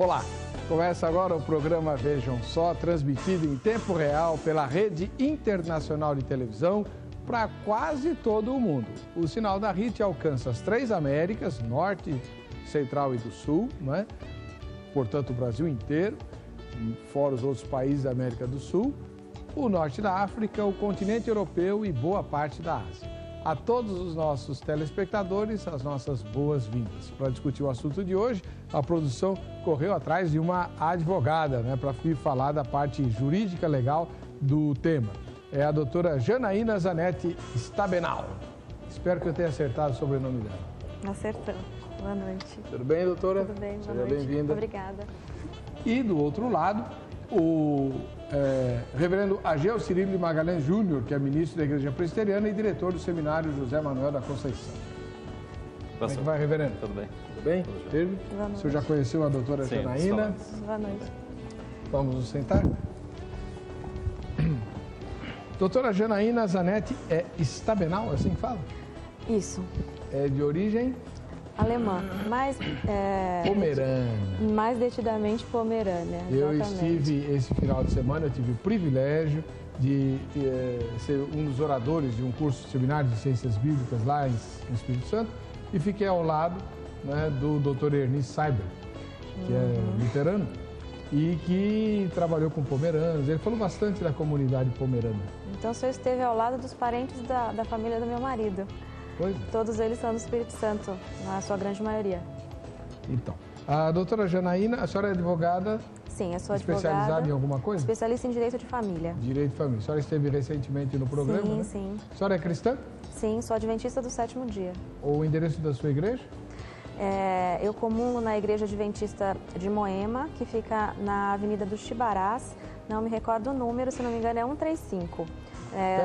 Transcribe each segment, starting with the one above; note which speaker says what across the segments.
Speaker 1: Olá, começa agora o programa Vejam Só, transmitido em tempo real pela Rede Internacional de Televisão para quase todo o mundo. O sinal da RIT alcança as 3 Américas, Norte, Central e do Sul, né? Portanto o Brasil inteiro, fora os outros países da América do Sul, o Norte da África, o continente europeu e boa parte da Ásia. A todos os nossos telespectadores, as nossas boas-vindas. Para discutir o assunto de hoje, a produção correu atrás de uma advogada, né, para vir falar da parte jurídica legal do tema. É a doutora Janaína Zanetti Stabenal. Espero que eu tenha acertado o sobrenome dela.
Speaker 2: Acertou. Boa noite.
Speaker 1: Tudo bem, doutora?
Speaker 2: Tudo bem, boa
Speaker 1: Seja
Speaker 2: noite.
Speaker 1: bem-vinda.
Speaker 2: Obrigada.
Speaker 1: E do outro lado, o reverendo Ageu Cirilo de Magalhães Júnior, que é ministro da Igreja Presbiteriana e diretor do seminário José Manuel da Conceição. Como é que vai, reverendo?
Speaker 3: Tudo bem.
Speaker 1: Tudo bem? Firme?
Speaker 2: Boa noite.
Speaker 1: O senhor já conheceu a doutora
Speaker 3: Sim,
Speaker 1: Janaína?
Speaker 2: Boa noite.
Speaker 1: Vamos nos sentar? Doutora Janaína Zanetti é Stabenal, assim que fala?
Speaker 2: Isso.
Speaker 1: É de origem
Speaker 2: Alemã, mais
Speaker 1: pomerana.
Speaker 2: mais detidamente pomerânia.
Speaker 1: Eu
Speaker 2: Exatamente.
Speaker 1: estive, esse final de semana, eu tive o privilégio de ser um dos oradores de um curso de seminário de ciências bíblicas lá no Espírito Santo e fiquei ao lado, né, do Dr. Ernie Seiber, que é luterano e que trabalhou com pomeranos. Ele falou bastante da comunidade pomerana.
Speaker 2: Então o senhor esteve ao lado dos parentes da família do meu marido.
Speaker 1: Pois é.
Speaker 2: Todos eles são do Espírito Santo, na sua grande maioria.
Speaker 1: Então, a doutora Janaína, a senhora é advogada?
Speaker 2: Sim, eu sou
Speaker 1: Especializada
Speaker 2: advogada.
Speaker 1: em alguma coisa?
Speaker 2: Especialista em direito de família.
Speaker 1: Direito de família. A senhora esteve recentemente no programa,
Speaker 2: Sim,
Speaker 1: né?
Speaker 2: sim.
Speaker 1: A senhora é cristã?
Speaker 2: Sim, sou adventista do 7º dia.
Speaker 1: O endereço da sua igreja?
Speaker 2: Eu comungo na Igreja Adventista de Moema, que fica na Avenida dos Chibarás. Não me recordo o número, se não me engano é 135.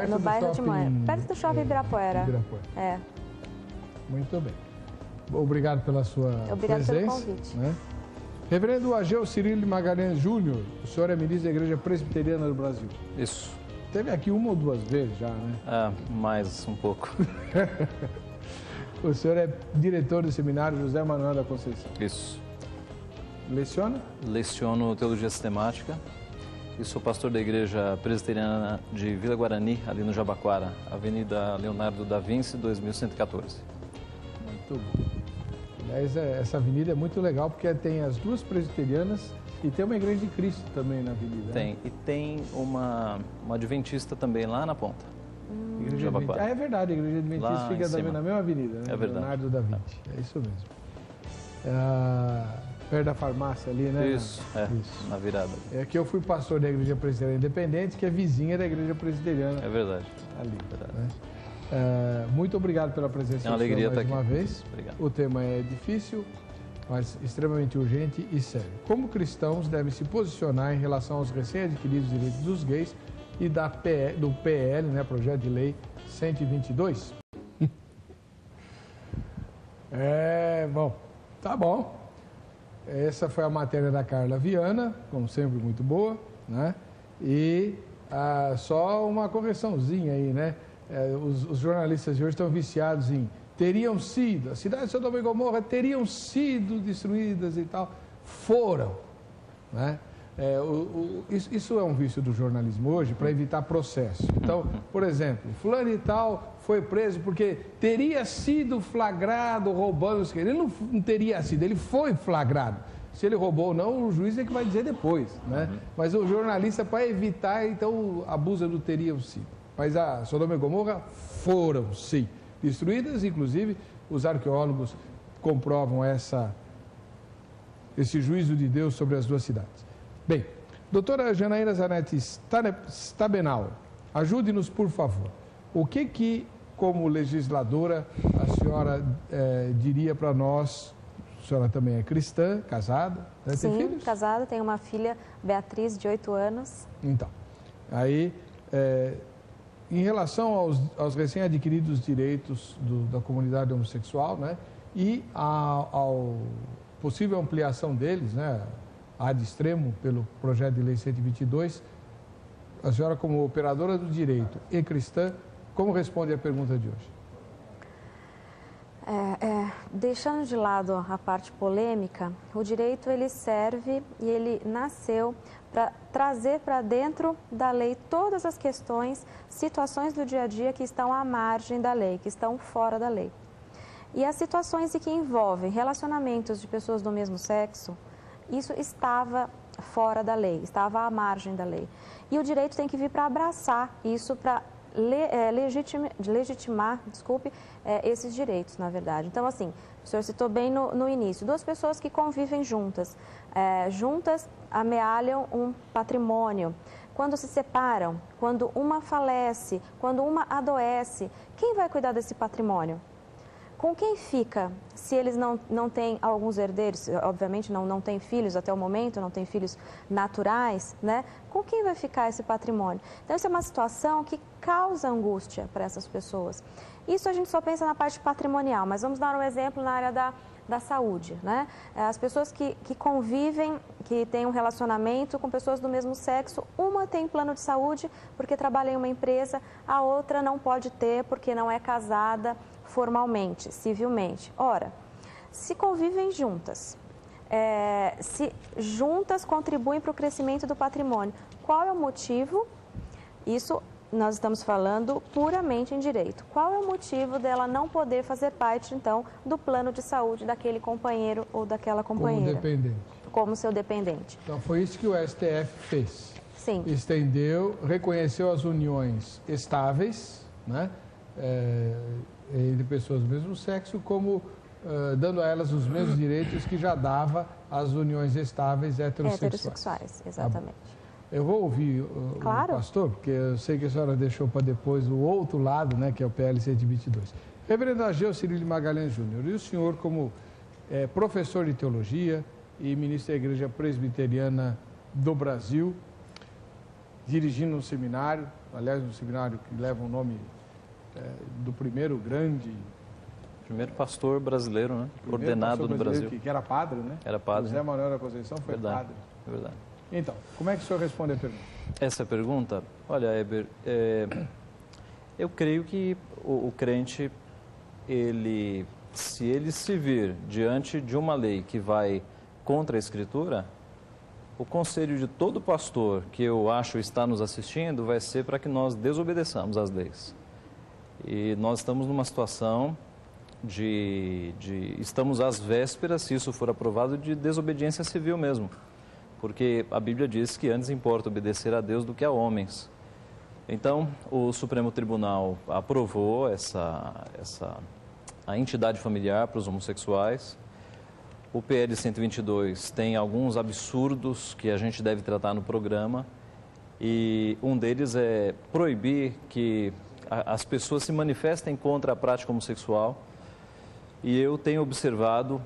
Speaker 2: No bairro de Moema. Perto do shopping Ibirapuera.
Speaker 1: Ibirapuera. Muito bem. Obrigado pela sua
Speaker 2: Obrigado
Speaker 1: presença.
Speaker 2: pelo convite.
Speaker 1: Né? Reverendo Ageu Cirilo de Magalhães Júnior, o senhor é ministro da Igreja Presbiteriana do Brasil.
Speaker 3: Isso.
Speaker 1: Esteve aqui 1 ou 2 vezes já, né?
Speaker 3: Mais um pouco.
Speaker 1: O senhor é diretor do seminário José Manuel da Conceição.
Speaker 3: Isso.
Speaker 1: Leciona?
Speaker 3: Leciono Teologia Sistemática e sou pastor da Igreja Presbiteriana de Vila Guarani, ali no Jabaquara, Avenida Leonardo da Vinci, 2114.
Speaker 1: Muito bom. Aliás, essa avenida é muito legal porque tem as 2 presbiterianas e tem uma igreja de Cristo também na avenida.
Speaker 3: Tem.
Speaker 1: Né?
Speaker 3: E tem uma adventista também lá na ponta.
Speaker 1: Igreja
Speaker 3: Jabaquara.
Speaker 1: É verdade, a igreja adventista
Speaker 3: Lá
Speaker 1: fica
Speaker 3: em cima.
Speaker 1: na mesma avenida, né?
Speaker 3: É verdade.
Speaker 1: Leonardo da Vinci. É isso mesmo. Perto da farmácia ali, né?
Speaker 3: Isso,
Speaker 1: Isso.
Speaker 3: na virada.
Speaker 1: É que eu fui pastor da Igreja Presbiteriana Independente, que é vizinha da Igreja Presbiteriana
Speaker 3: É verdade.
Speaker 1: ali.
Speaker 3: Verdade.
Speaker 1: Né? Muito obrigado pela presença
Speaker 3: É uma
Speaker 1: do senhor
Speaker 3: alegria
Speaker 1: mais
Speaker 3: estar
Speaker 1: uma
Speaker 3: aqui.
Speaker 1: vez.
Speaker 3: Obrigado.
Speaker 1: O tema é difícil, mas extremamente urgente e sério. Como cristãos devem se posicionar em relação aos recém-adquiridos direitos dos gays e do PL, né, Projeto de Lei 122? Bom, tá bom. Essa foi a matéria da Carla Viana, como sempre, muito boa, né? E só uma correçãozinha aí, né? Os jornalistas de hoje estão viciados em teriam sido, a cidade de Sodoma e Gomorra teriam sido destruídas e tal. Foram, né? Isso é um vício do jornalismo hoje para evitar processo. Então, por exemplo, fulano e tal foi preso porque teria sido flagrado roubando. Ele não teria sido, ele foi flagrado. Se ele roubou ou não, o juiz é que vai dizer depois, né? Mas o jornalista, para evitar, então, abusa do teriam sido. Mas a Sodoma e Gomorra foram, sim, destruídas. Inclusive, os arqueólogos comprovam esse juízo de Deus sobre as 2 cidades. Bem, doutora Janaína Zanetti Stabenal, ajude-nos, por favor. O que, como legisladora, a senhora diria para nós? A senhora também é cristã, casada, né?
Speaker 2: Sim,
Speaker 1: Tem filhos?
Speaker 2: casada, tenho uma filha, Beatriz, de 8 anos.
Speaker 1: Então, aí, em relação aos recém-adquiridos direitos da comunidade homossexual, né? E ao possível ampliação deles, né? Ad extremo, pelo projeto de lei 122, a senhora, como operadora do direito e cristã, como responde à pergunta de hoje?
Speaker 2: Deixando de lado a parte polêmica, o direito ele serve e ele nasceu para trazer para dentro da lei todas as questões, situações do dia a dia que estão à margem da lei, que estão fora da lei. E as situações que envolvem relacionamentos de pessoas do mesmo sexo, isso estava fora da lei, estava à margem da lei. E o direito tem que vir para abraçar isso, para legitimar, esses direitos, na verdade. Então, assim, o senhor citou bem no início, duas pessoas que convivem juntas, juntas amealham um patrimônio. Quando se separam, quando uma falece, quando uma adoece, quem vai cuidar desse patrimônio? Com quem fica? Se eles não têm alguns herdeiros, obviamente não têm filhos até o momento, não têm filhos naturais, né? Com quem vai ficar esse patrimônio? Então, isso é uma situação que causa angústia para essas pessoas. Isso a gente só pensa na parte patrimonial, mas vamos dar um exemplo na área da saúde, né? As pessoas que convivem, que têm um relacionamento com pessoas do mesmo sexo, uma tem plano de saúde porque trabalha em uma empresa, a outra não pode ter porque não é casada formalmente, civilmente. Ora, se convivem juntas, se juntas contribuem para o crescimento do patrimônio, qual é o motivo? Isso nós estamos falando puramente em direito. Qual é o motivo dela não poder fazer parte, então, do plano de saúde daquele companheiro ou daquela companheira?
Speaker 1: Como dependente.
Speaker 2: Como seu dependente.
Speaker 1: Então, foi isso que o STF fez.
Speaker 2: Sim.
Speaker 1: Estendeu, reconheceu as uniões estáveis, né? Entre pessoas do mesmo sexo, como dando a elas os mesmos direitos que já dava às uniões estáveis heterossexuais.
Speaker 2: Exatamente.
Speaker 1: Eu vou ouvir o pastor, porque eu sei que a senhora deixou para depois o outro lado, né, que é o PL 122. Reverendo Ageu Cirilo Magalhães Júnior, e o senhor como professor de teologia e ministro da Igreja Presbiteriana do Brasil, dirigindo um seminário, aliás, um seminário que leva o nome do primeiro
Speaker 3: pastor brasileiro, né? Ordenado no Brasil.
Speaker 1: Que era padre, né?
Speaker 3: Era padre.
Speaker 1: José Manuel da Conceição foi padre.
Speaker 3: É verdade.
Speaker 1: Então, como é que o senhor responde a pergunta?
Speaker 3: Essa pergunta, olha, Heber, eu creio que o crente, se ele se vir diante de uma lei que vai contra a Escritura, o conselho de todo pastor que eu acho está nos assistindo vai ser para que nós desobedeçamos às leis. E nós estamos numa situação estamos às vésperas, se isso for aprovado, de desobediência civil mesmo. Porque a Bíblia diz que antes importa obedecer a Deus do que a homens. Então, o Supremo Tribunal aprovou a entidade familiar para os homossexuais. O PL 122 tem alguns absurdos que a gente deve tratar no programa. E um deles é proibir que as pessoas se manifestem contra a prática homossexual. E eu tenho observado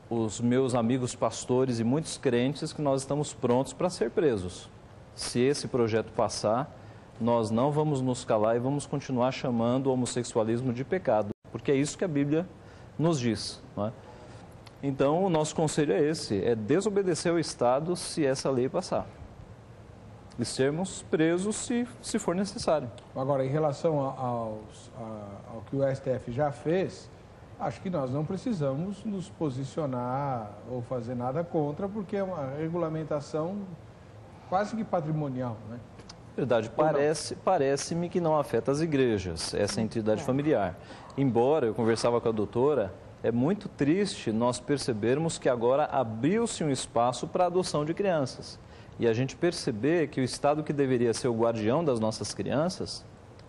Speaker 3: os meus amigos pastores e muitos crentes que nós estamos prontos para ser presos. Se esse projeto passar, nós não vamos nos calar e vamos continuar chamando o homossexualismo de pecado, porque é isso que a Bíblia nos diz, não é? Então, o nosso conselho é esse, é desobedecer ao Estado se essa lei passar. E sermos presos se for necessário.
Speaker 1: Agora, em relação ao que o STF já fez, acho que nós não precisamos nos posicionar ou fazer nada contra, porque é uma regulamentação quase que patrimonial, né?
Speaker 3: Verdade, parece-me que não afeta as igrejas, essa entidade familiar. Embora, eu conversava com a doutora, é muito triste nós percebermos que agora abriu-se um espaço para a adoção de crianças. E a gente perceber que o Estado que deveria ser o guardião das nossas crianças,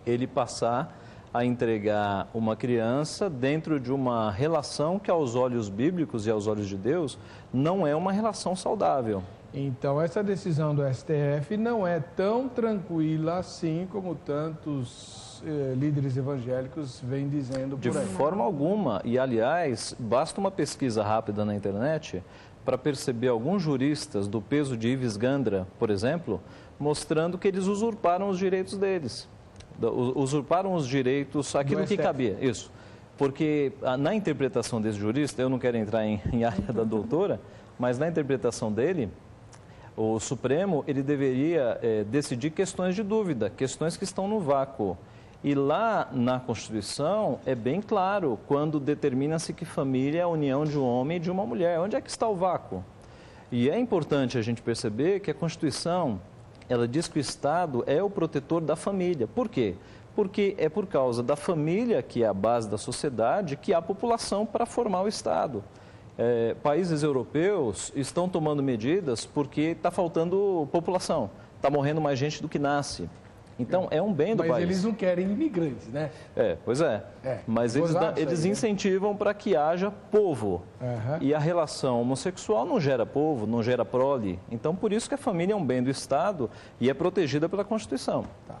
Speaker 3: ele passar a entregar uma criança dentro de uma relação que aos olhos bíblicos e aos olhos de Deus não é uma relação saudável.
Speaker 1: Então, essa decisão do STF não é tão tranquila assim como tantos líderes evangélicos vêm dizendo por aí.
Speaker 3: De forma alguma. E, aliás, basta uma pesquisa rápida na internet para perceber alguns juristas do peso de Ives Gandra, por exemplo, mostrando que eles usurparam os direitos deles. Usurparam os direitos, aquilo que cabia. Isso. Porque na interpretação desse jurista, eu não quero entrar em área da doutora, mas na interpretação dele, o Supremo ele deveria decidir questões de dúvida, questões que estão no vácuo. E lá na Constituição é bem claro quando determina-se que família é a união de um homem e de uma mulher. Onde é que está o vácuo? E é importante a gente perceber que a Constituição, ela diz que o Estado é o protetor da família. Por quê? Porque é por causa da família, que é a base da sociedade, que há população para formar o Estado. Países europeus estão tomando medidas porque está faltando população, está morrendo mais gente do que nasce. Então, é um bem do país.
Speaker 1: Mas eles não querem imigrantes, né?
Speaker 3: Pois é. Mas eles incentivam para que haja povo. E a relação homossexual não gera povo, não gera prole. Então, por isso que a família é um bem do Estado e é protegida pela Constituição.
Speaker 1: Tá.